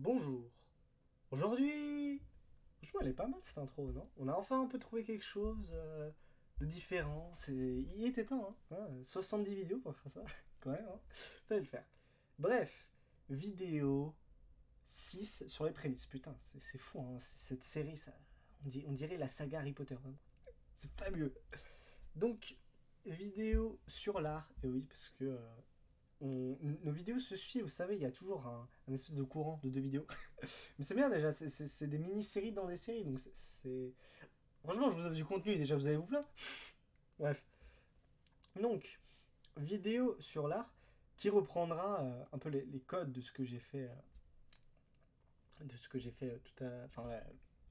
Bonjour. Aujourd'hui, franchement, elle est pas mal cette intro, non? On a enfin un peu trouvé quelque chose de différent. Il était temps, hein? 70 vidéos pour faire ça, quand même, hein? Fallait le faire. Bref, vidéo 6 sur les prémices. Putain, c'est fou, hein? Cette série, ça, on dirait la saga Harry Potter, hein. C'est fabuleux. Donc, vidéo sur l'art, et oui, parce que nos vidéos se suivent, vous savez, il y a toujours un espèce de courant de deux vidéos. Mais c'est bien déjà, c'est des mini-séries dans des séries, donc Franchement, je vous offre du contenu, déjà vous allez vous plaindre. Bref. Donc, vidéo sur l'art qui reprendra un peu les codes de ce que j'ai fait, tout à... Enfin,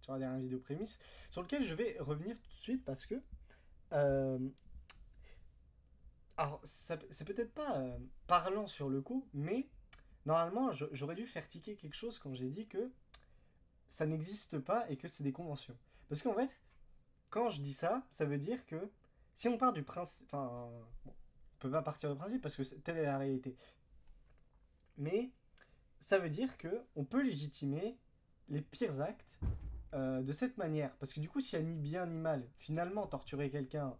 sur la dernière vidéo prémisse, sur lequel je vais revenir tout de suite parce que... euh, alors, c'est peut-être pas parlant sur le coup, mais normalement, j'aurais dû faire tiquer quelque chose quand j'ai dit que ça n'existe pas et que c'est des conventions. Parce qu'en fait, quand je dis ça, ça veut dire que si on part du principe. Enfin, bon, on peut pas partir du principe parce que telle est la réalité. Mais ça veut dire que on peut légitimer les pires actes de cette manière. Parce que du coup, s'il n'y a ni bien ni mal, finalement, torturer quelqu'un,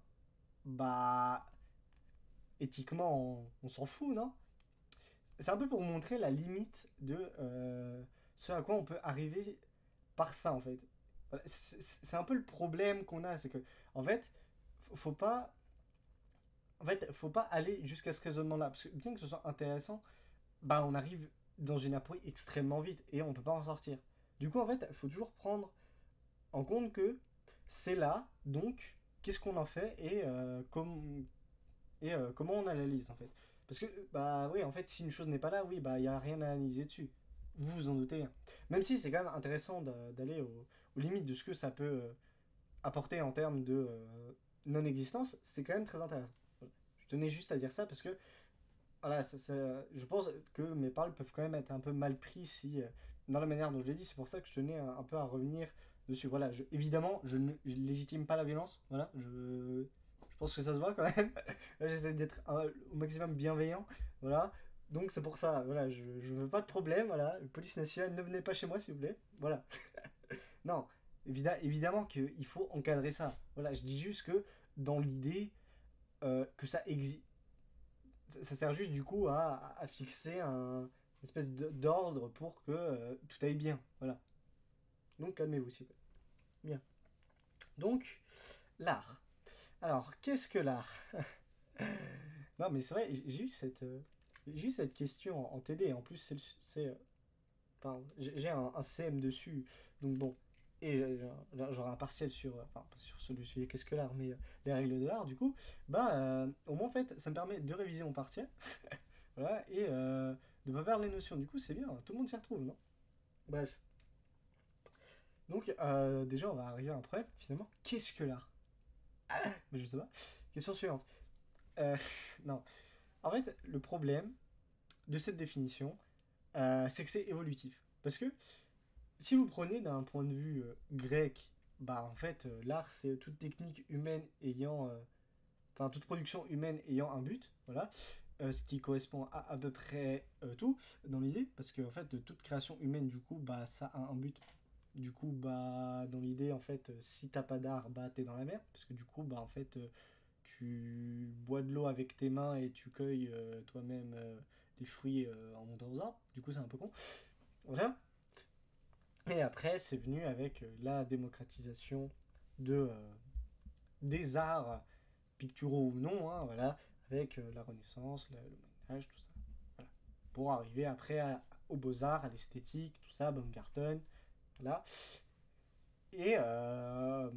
bah. Éthiquement, on s'en fout, non? C'est un peu pour montrer la limite de ce à quoi on peut arriver par ça, en fait. Voilà, c'est un peu le problème qu'on a, c'est que, en fait, faut pas faut pas aller jusqu'à ce raisonnement-là. Parce que bien que ce soit intéressant, bah on arrive dans une approche extrêmement vite et on peut pas en sortir. Du coup, en fait, il faut toujours prendre en compte que c'est là, donc qu'est-ce qu'on en fait et comment on analyse en fait. Parce que, bah oui, en fait, si une chose n'est pas là, oui, bah il n'y a rien à analyser dessus. Vous vous en doutez bien. Même si c'est quand même intéressant d'aller aux limites de ce que ça peut apporter en termes de non-existence, c'est quand même très intéressant. Voilà. Je tenais juste à dire ça parce que voilà, je pense que mes paroles peuvent quand même être un peu mal prises si, dans la manière dont je l'ai dit. C'est pour ça que je tenais un peu à revenir dessus. Voilà, évidemment, je ne légitime pas la violence. Voilà, je pense que ça se voit quand même. Là, j'essaie d'être au maximum bienveillant. Voilà. Donc c'est pour ça, voilà, je veux pas de problème, voilà. Police nationale, ne venez pas chez moi s'il vous plaît. Voilà. Non, évidemment qu'il faut encadrer ça. Voilà, je dis juste que dans l'idée que ça existe, ça sert juste du coup à fixer un espèce d'ordre pour que tout aille bien. Voilà. Donc calmez-vous s'il vous plaît. Bien. Donc, l'art. Alors, qu'est-ce que l'art? Non mais c'est vrai, j'ai eu cette question en TD. En plus, enfin, j'ai un CM dessus. Donc bon. Et j'aurai un partiel sur, enfin, pas sur celui qu'est-ce que l'art, mais les règles de l'art, du coup, bah, au moins, en fait, ça me permet de réviser mon partiel. Voilà, et de pas perdre les notions. Du coup, c'est bien, tout le monde s'y retrouve, non? Bref. Donc, déjà, on va arriver à un problème, finalement. Qu'est-ce que l'art? Mais je sais pas. Question suivante. Euh, non. En fait, le problème de cette définition, c'est que c'est évolutif. Parce que si vous prenez d'un point de vue grec, bah en fait, l'art, c'est toute technique humaine ayant. Enfin, toute production humaine ayant un but, voilà. Ce qui correspond à peu près tout dans l'idée, parce que en fait, de toute création humaine, du coup, bah, ça a un but. Du coup, bah, dans l'idée, en fait, si t'as pas d'art, bah, t'es dans la merde, parce que du coup, bah, en fait, tu bois de l'eau avec tes mains et tu cueilles toi-même des fruits en montant aux arbres. Du coup, c'est un peu con. Voilà. Et après, c'est venu avec la démocratisation des arts picturaux ou non, hein, voilà, avec la Renaissance, le Moyen-Âge, tout ça. Voilà. Pour arriver après aux beaux-arts, à l'esthétique, tout ça, Baumgarten, voilà. Et, euh,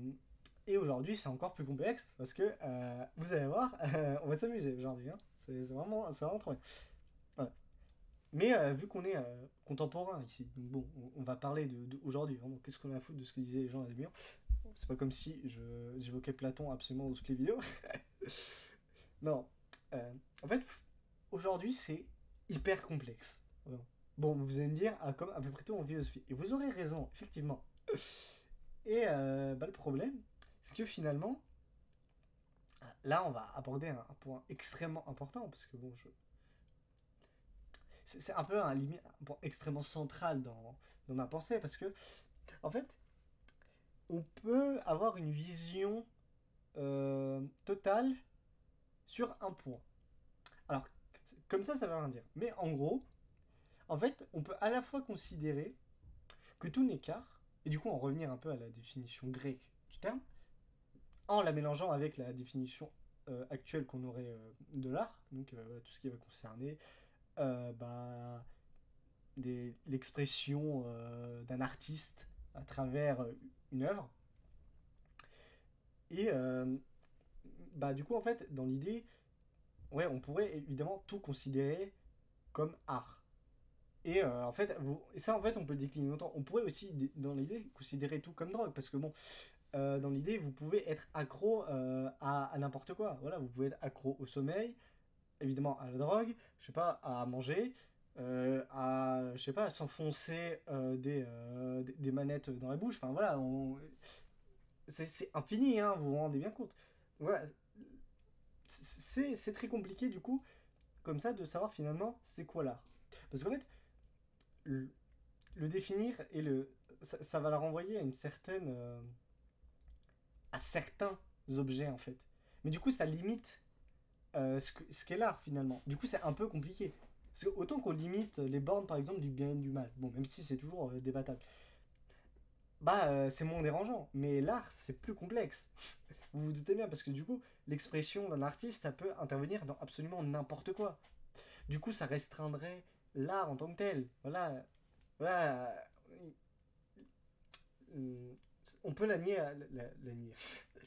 et aujourd'hui, c'est encore plus complexe parce que vous allez voir, on va s'amuser aujourd'hui. Hein. C'est vraiment trop bien. Voilà. Mais vu qu'on est contemporain ici, donc bon, on va parler d'aujourd'hui. Vraiment, qu'est-ce qu'on a à foutre de ce que disaient les gens à la murs? C'est pas comme si j'évoquais Platon absolument dans toutes les vidéos. Non. En fait, aujourd'hui, c'est hyper complexe. Vraiment. Bon, vous allez me dire, comme à peu près tout en philosophie. Et vous aurez raison, effectivement. Et bah, le problème, c'est que finalement, là, on va aborder un point extrêmement important, parce que bon, c'est un peu un point extrêmement central dans ma pensée, parce que, en fait, on peut avoir une vision totale sur un point. Alors, comme ça veut rien dire. Mais en gros, en fait, on peut à la fois considérer que tout n'est qu'art, et du coup en revenir un peu à la définition grecque du terme, en la mélangeant avec la définition actuelle qu'on aurait de l'art, donc tout ce qui va concerner bah, l'expression d'un artiste à travers une œuvre. Et bah, du coup, en fait, dans l'idée, ouais, on pourrait évidemment tout considérer comme art. Et en fait, et ça, en fait, on peut le décliner longtemps. On pourrait aussi, dans l'idée, considérer tout comme drogue. Parce que, bon, dans l'idée, vous pouvez être accro à n'importe quoi. Voilà, vous pouvez être accro au sommeil, évidemment à la drogue, je sais pas, à manger, je sais pas, à s'enfoncer des manettes dans la bouche. Enfin, voilà, c'est infini, hein, vous vous rendez bien compte. Voilà, c'est très compliqué, du coup, comme ça, de savoir finalement c'est quoi l'art. Parce qu'en fait, le, le définir et ça va la renvoyer à une certaine à certains objets en fait. Mais du coup ça limite ce qu'est l'art finalement. Du coup c'est un peu compliqué. Parce que autant qu'on limite les bornes par exemple du bien et du mal, bon même si c'est toujours débattable, bah c'est moins dérangeant. Mais l'art c'est plus complexe. Vous vous doutez bien parce que du coup l'expression d'un artiste ça peut intervenir dans absolument n'importe quoi. Du coup ça restreindrait l'art en tant que tel. Voilà, voilà, euh, on peut la nier, nier,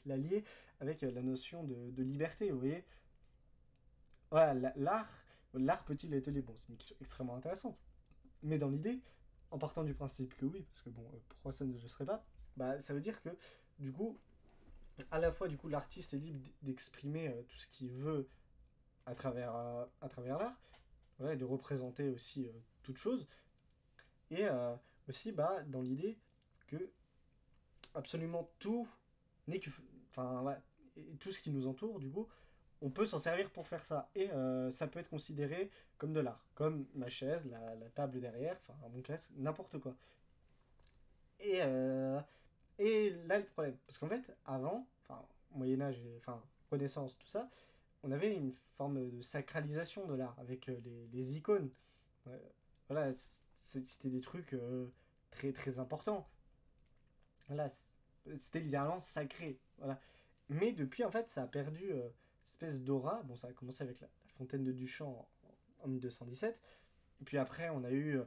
la lier avec la notion de liberté, vous voyez. Voilà, l'art peut-il être libre? Bon, c'est une question extrêmement intéressante. Mais dans l'idée, en partant du principe que oui, parce que bon, pourquoi ça ne le serait pas, bah ça veut dire que du coup, à la fois du coup l'artiste est libre d'exprimer tout ce qu'il veut à travers l'art, voilà, et de représenter aussi toute chose, et aussi bah dans l'idée que absolument tout n'est que, enfin voilà, et tout ce qui nous entoure du coup on peut s'en servir pour faire ça. Et ça peut être considéré comme de l'art. Comme ma chaise, la table derrière, enfin mon casque, n'importe quoi. Et, euh, et là, le problème. Parce qu'en fait, avant, enfin, Moyen-Âge, enfin, Renaissance, tout ça, on avait une forme de sacralisation de l'art avec les icônes. Euh, voilà, c'était des trucs très très importants. Voilà, c'était littéralement sacré. Voilà. Mais depuis, en fait, ça a perdu cette espèce d'aura. Bon, ça a commencé avec la fontaine de Duchamp en 1217. Et puis après, on a eu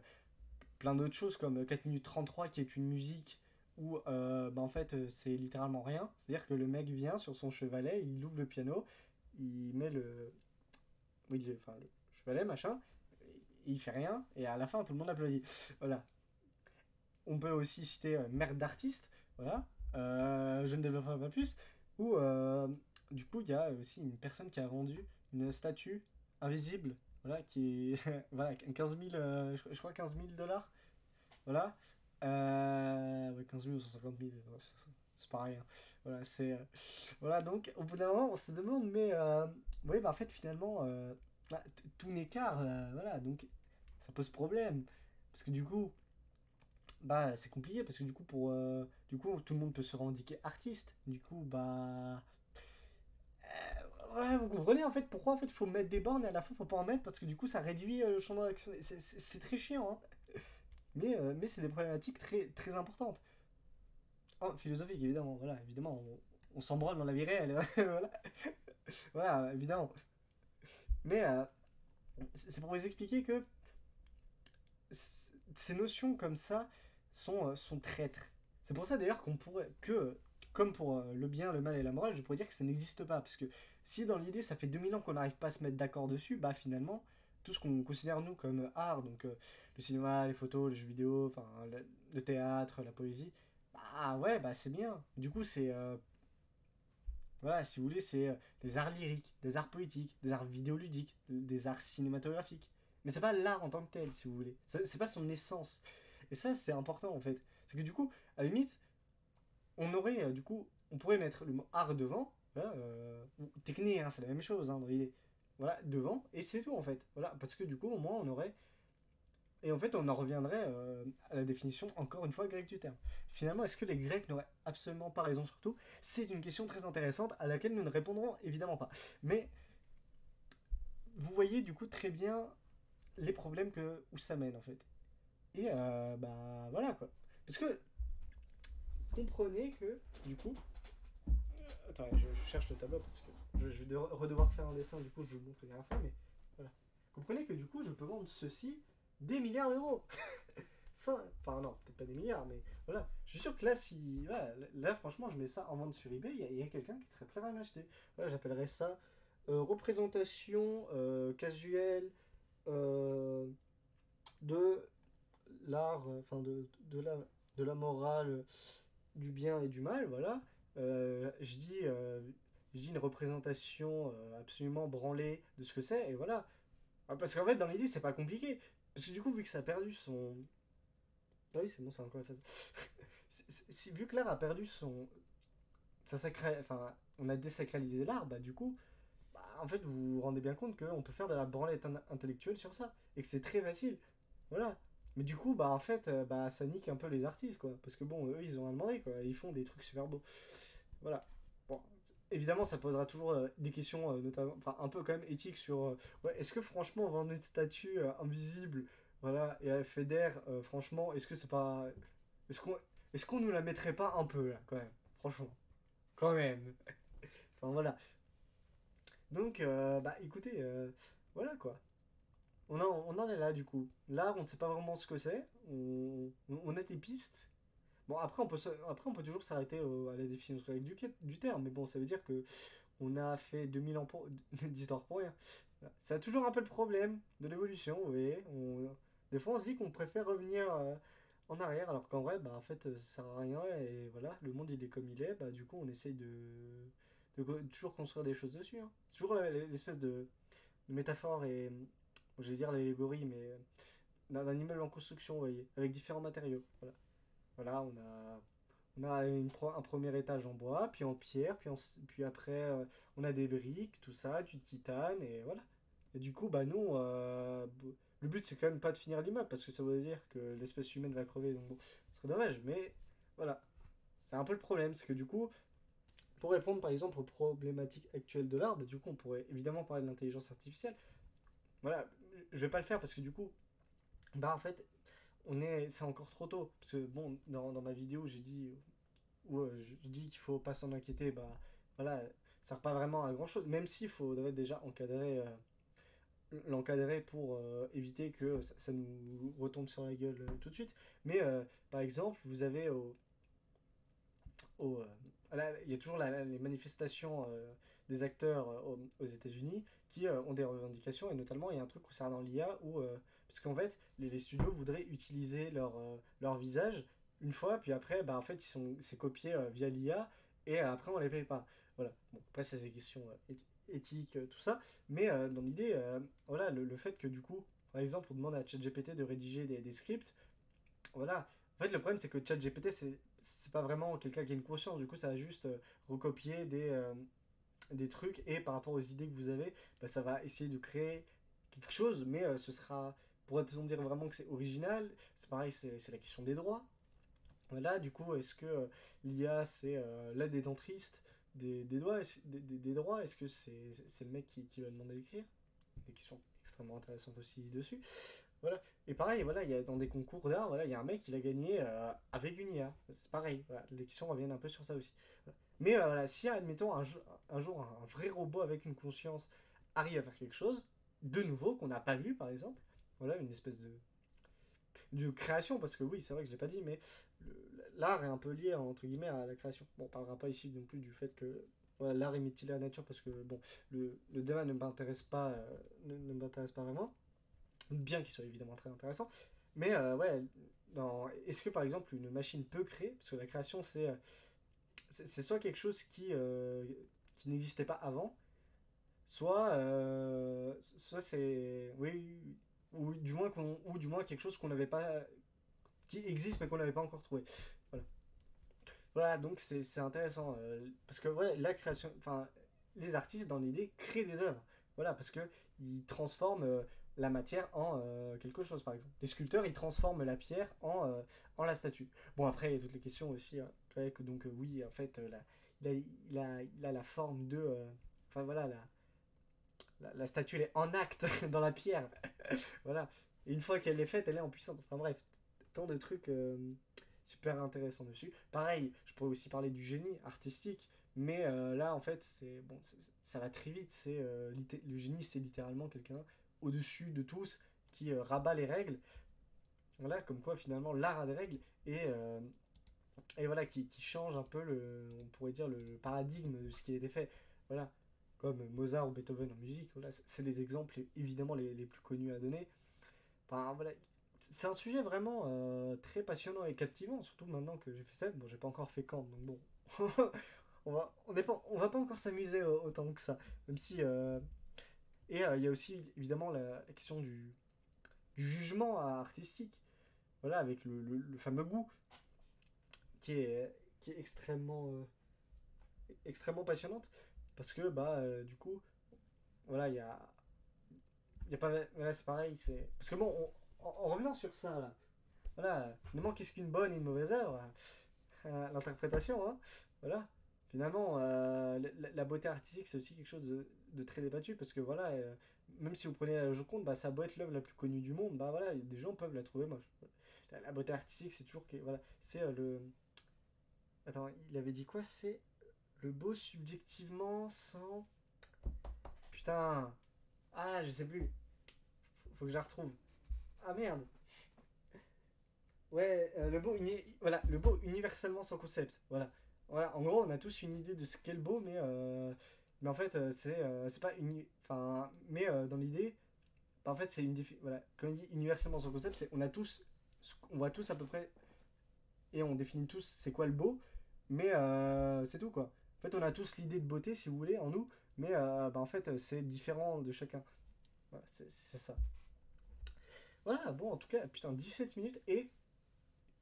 plein d'autres choses comme 4 minutes 33 qui est une musique où, bah, en fait, c'est littéralement rien. C'est-à-dire que le mec vient sur son chevalet, il ouvre le piano, il met oui, enfin, le chevalet, machin, et il fait rien, et à la fin, tout le monde applaudit. Voilà. On peut aussi citer Merde d'artiste, voilà. Je ne développerai pas plus. Où, du coup, il y a aussi une personne qui a vendu une statue invisible, voilà, qui est, voilà, 15 000, je crois 15 000 dollars, voilà. Ouais, 15 000 ou 150 000, c'est pareil, hein. Voilà, voilà, donc, au bout d'un moment, on se demande, mais, oui, bah, en fait, finalement, bah, tout n'est qu'art, voilà, donc, ça pose problème. Parce que du coup, bah, c'est compliqué parce que du coup, tout le monde peut se revendiquer artiste. Du coup, bah, ouais, vous comprenez en fait pourquoi en fait il faut mettre des bornes et à la fin faut pas en mettre parce que du coup ça réduit le champ d'action. C'est très chiant, hein. Mais c'est des problématiques très très importantes. Oh, philosophique évidemment, voilà, évidemment, on s'en branle dans la vie réelle, voilà, voilà, évidemment. Mais c'est pour vous expliquer que ces notions comme ça sont traîtres. C'est pour ça d'ailleurs qu'on pourrait que, comme pour le bien, le mal et la morale, je pourrais dire que ça n'existe pas. Parce que si dans l'idée ça fait 2000 ans qu'on n'arrive pas à se mettre d'accord dessus, bah finalement, tout ce qu'on considère nous comme art, donc le cinéma, les photos, les jeux vidéo, enfin le théâtre, la poésie, bah ouais, bah c'est bien. Du coup, voilà, si vous voulez, c'est des arts lyriques, des arts poétiques, des arts vidéoludiques, des arts cinématographiques. Mais c'est pas l'art en tant que tel, si vous voulez. C'est pas son essence. Et ça, c'est important en fait. C'est que du coup, à la limite, on aurait, du coup, on pourrait mettre le mot art devant, voilà, ou technique, hein, c'est la même chose hein, dans l'idée. Voilà, devant, et c'est tout en fait. Voilà, parce que du coup, au moins, on aurait Et en fait, on en reviendrait à la définition, encore une fois, grecque du terme. Finalement, est-ce que les Grecs n'auraient absolument pas raison sur tout? C'est une question très intéressante à laquelle nous ne répondrons évidemment pas. Mais vous voyez du coup très bien les problèmes où ça mène en fait. Et bah voilà quoi. Parce que comprenez que du coup. Attends, je cherche le tableau parce que je vais redevoir faire un dessin, du coup je vous le montre la dernière fois, mais voilà. Comprenez que du coup je peux vendre ceci des milliards d'euros. Ça, enfin non, peut-être pas des milliards, mais voilà. Je suis sûr que là, si, voilà, là franchement, je mets ça en vente sur eBay, il y a quelqu'un qui serait prêt à m'acheter. Voilà, j'appellerais ça représentation casuelle euh, de l'art, enfin de la morale, du bien et du mal, voilà. Je dis une représentation absolument branlée de ce que c'est, et voilà. Ah, parce qu'en fait, dans l'idée, c'est pas compliqué. Parce que du coup, vu que ça a perdu son, ah oui, c'est bon, c'est encore effacé. Vu que l'art a perdu son. Enfin, on a désacralisé l'art, bah du coup, bah, en fait, vous vous rendez bien compte qu'on peut faire de la branlette intellectuelle sur ça. Et que c'est très facile. Voilà. Mais du coup, bah en fait, bah, ça nique un peu les artistes, quoi. Parce que bon, eux, ils ont rien demandé, quoi. Ils font des trucs super beaux. Voilà. Bon, évidemment, ça posera toujours des questions, notamment, enfin, un peu quand même éthiques sur. Ouais, est-ce que franchement, vendre une statue invisible, voilà, et à Feder, franchement, est-ce que c'est pas. Est-ce qu'on est qu'on nous la mettrait pas un peu, là, quand même? Franchement. Quand même. Enfin, voilà. Donc, bah, écoutez, voilà, quoi. On en est là, du coup. Là, on ne sait pas vraiment ce que c'est. On a des pistes. Bon, après, on peut toujours s'arrêter à la définition correcte du terme, mais bon, ça veut dire que on a fait 2000 ans d'histoire pour rien. Ça a toujours un peu le problème de l'évolution, vous voyez. Des fois, on se dit qu'on préfère revenir en arrière, alors qu'en vrai, bah, en fait, ça sert à rien, et voilà, le monde, il est comme il est, bah, du coup, on essaye de toujours construire des choses dessus. Hein. C'est toujours l'espèce de métaphore et, j'allais dire l'allégorie, mais d'un immeuble en construction, vous voyez, avec différents matériaux. Voilà, voilà on a un premier étage en bois, puis en pierre, puis après on a des briques, tout ça, du titane, et voilà. Et du coup, bah nous, le but c'est quand même pas de finir l'immeuble, parce que ça veut dire que l'espèce humaine va crever, donc bon, ce serait dommage, mais voilà. C'est un peu le problème, c'est que du coup, pour répondre par exemple aux problématiques actuelles de l'art, bah, du coup on pourrait évidemment parler de l'intelligence artificielle. Voilà, je vais pas le faire parce que du coup, bah en fait, c'est encore trop tôt. Parce que bon, dans ma vidéo, j'ai dit où je dis qu'il faut pas s'en inquiéter, bah voilà, ça sert pas vraiment à grand chose. Même s'il faudrait déjà l'encadrer pour éviter que ça nous retombe sur la gueule tout de suite. Mais par exemple, vous avez au, il y a toujours les manifestations des acteurs aux États-Unis qui ont des revendications, et notamment il y a un truc concernant l'IA où, parce qu'en fait, les studios voudraient utiliser leur visage une fois, puis après, bah, en fait, c'est copié via l'IA, et après, on les paye pas. Voilà. Bon, après, c'est des questions éthiques, tout ça, mais dans l'idée, voilà, le fait que du coup, par exemple, on demande à ChatGPT de rédiger des scripts, voilà. En fait, le problème, c'est que ChatGPT, c'est pas vraiment quelqu'un qui a une conscience. Du coup, ça va juste recopier des trucs, et par rapport aux idées que vous avez, bah, ça va essayer de créer quelque chose, mais ce sera. Pourrait-on dire vraiment que c'est original? C'est pareil, c'est la question des droits. Voilà, du coup, est-ce que l'IA, c'est la détentrice des droits? Est-ce que c'est le mec qui va demander d'écrire? Des questions extrêmement intéressantes aussi dessus. Voilà. Et pareil, voilà, il y a dans des concours d'art, voilà, il y a un mec qui l'a gagné avec une IA. C'est pareil, voilà, les questions reviennent un peu sur ça aussi. Voilà. Mais voilà, si admettons un jour un vrai robot avec une conscience arrive à faire quelque chose de nouveau qu'on n'a pas vu par exemple, voilà, une espèce de création, parce que oui, c'est vrai que je l'ai pas dit, mais l'art est un peu lié entre guillemets à la création. Bon, on parlera pas ici non plus du fait que voilà, l'art est mutilé à la nature, parce que bon, le débat ne m'intéresse pas, ne m'intéresse pas vraiment, bien qu'il soit évidemment très intéressant. Mais ouais, est-ce que par exemple une machine peut créer? Parce que la création, c'est soit quelque chose qui n'existait pas avant, soit c'est. Oui, ou du moins quelque chose qu'on n'avait pas. Qui existe mais qu'on n'avait pas encore trouvé. Voilà. Voilà, donc c'est intéressant. Parce que voilà, la création. Enfin, les artistes, dans l'idée, créent des œuvres. Voilà, parce que ils transforment. la matière en quelque chose, par exemple. Les sculpteurs, ils transforment la pierre en la statue. Bon, après, il y a toutes les questions aussi grecques, donc oui, en fait, il a la forme de... Enfin, voilà, la statue, elle est en acte dans la pierre. Voilà. Et une fois qu'elle est faite, elle est en puissance. Enfin bref, tant de trucs super intéressants dessus. Pareil, je pourrais aussi parler du génie artistique, mais là, en fait, c'est bon, ça va très vite. Le génie, c'est littéralement quelqu'un au-dessus de tous qui rabat les règles. Voilà, comme quoi finalement l'art a des règles et voilà qui change un peu on pourrait dire le paradigme de ce qui a été fait. Voilà, comme Mozart ou Beethoven en musique. Voilà, c'est les exemples évidemment les plus connus à donner. Enfin, voilà. C'est un sujet vraiment très passionnant et captivant, surtout maintenant que j'ai fait ça. Bon, j'ai pas encore fait Kant, donc bon. On va pas encore s'amuser autant que ça. Même si. Et il y a aussi évidemment la question du jugement artistique. Voilà, avec le fameux goût qui est extrêmement passionnante. Parce que, bah, du coup, voilà, il y a pas. Ouais, c'est pareil. Parce que bon, en revenant sur ça, là. Voilà, finalement, qu'est-ce qu'une bonne et une mauvaise œuvre? L'interprétation, hein. Voilà. Finalement, la beauté artistique, c'est aussi quelque chose de très débattu, parce que voilà, même si vous prenez la Joconde, bah, ça a beau être l'œuvre la plus connue du monde, bah voilà, des gens peuvent la trouver moche. La beauté artistique, c'est toujours voilà, c'est le. Attends, il avait dit quoi? C'est le beau subjectivement sans. Putain. Ah, je sais plus. Faut que je la retrouve. Ah merde. Ouais, voilà, le beau universellement sans concept. Voilà. Voilà, en gros, on a tous une idée de ce qu'est le beau, mais en fait, c'est pas enfin, mais dans l'idée, bah, en fait, c'est voilà, quand on dit universellement sans concept, c'est on a tous, on voit tous à peu près, et on définit tous c'est quoi le beau, mais c'est tout quoi. En fait, on a tous l'idée de beauté, si vous voulez, en nous, mais bah, en fait, c'est différent de chacun. Voilà, c'est ça. Voilà, bon, en tout cas, putain, 17 minutes, et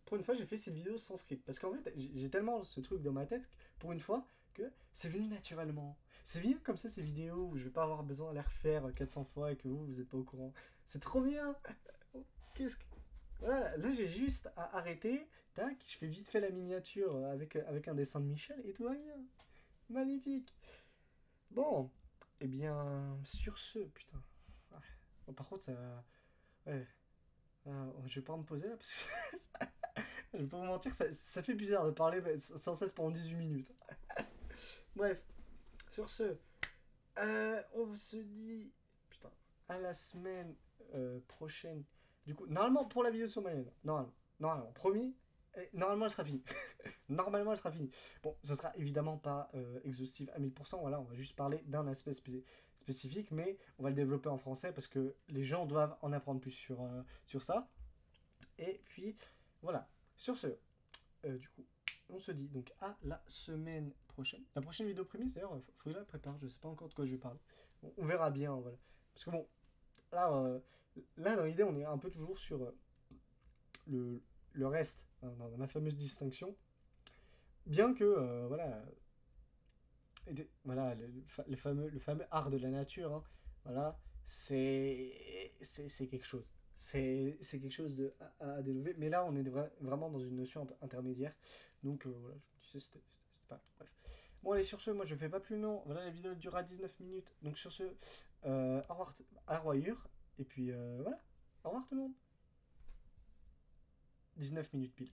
pour une fois, j'ai fait cette vidéo sans script. Parce qu'en fait, j'ai tellement ce truc dans ma tête, pour une fois, que c'est venu naturellement. C'est bien comme ça ces vidéos où je vais pas avoir besoin de les refaire 400 fois et que vous êtes pas au courant. C'est trop bien. Qu'est-ce que. Voilà, là j'ai juste à arrêter, tac, je fais vite fait la miniature avec un dessin de Michel et tout va bien. Magnifique. Bon, eh bien, sur ce, putain. Ah. Bon, par contre, ça. Ouais. Je vais pas me poser là parce que je vais pas vous mentir, ça fait bizarre de parler sans cesse pendant 18 minutes. Bref, sur ce, on se dit, putain, à la semaine prochaine. Du coup, normalement pour la vidéo sur Mayenne, normalement, promis, normalement elle sera finie. Normalement elle sera finie. Bon, ce sera évidemment pas exhaustif à 1000%, voilà, on va juste parler d'un aspect spécifique, mais on va le développer en français parce que les gens doivent en apprendre plus sur ça. Et puis, voilà. Sur ce, du coup, on se dit donc à la semaine prochaine. La prochaine vidéo prémisse, d'ailleurs, faut que je la prépare. Je sais pas encore de quoi je vais parler. Bon, on verra bien, voilà. Parce que bon, là, là dans l'idée, on est un peu toujours sur le reste, hein, dans ma fameuse distinction. Bien que, voilà, voilà, le fameux art de la nature, hein, voilà, c'est quelque chose. C'est quelque chose à développer. Mais là, on est vraiment dans une notion intermédiaire. Donc voilà, je me disais, c'était pas. Bref. Bon, allez, sur ce, moi je fais pas plus long. Voilà, la vidéo durera 19 minutes. Donc sur ce, au revoir, à revoyure. Et puis voilà, au revoir tout le monde. 19 minutes pile.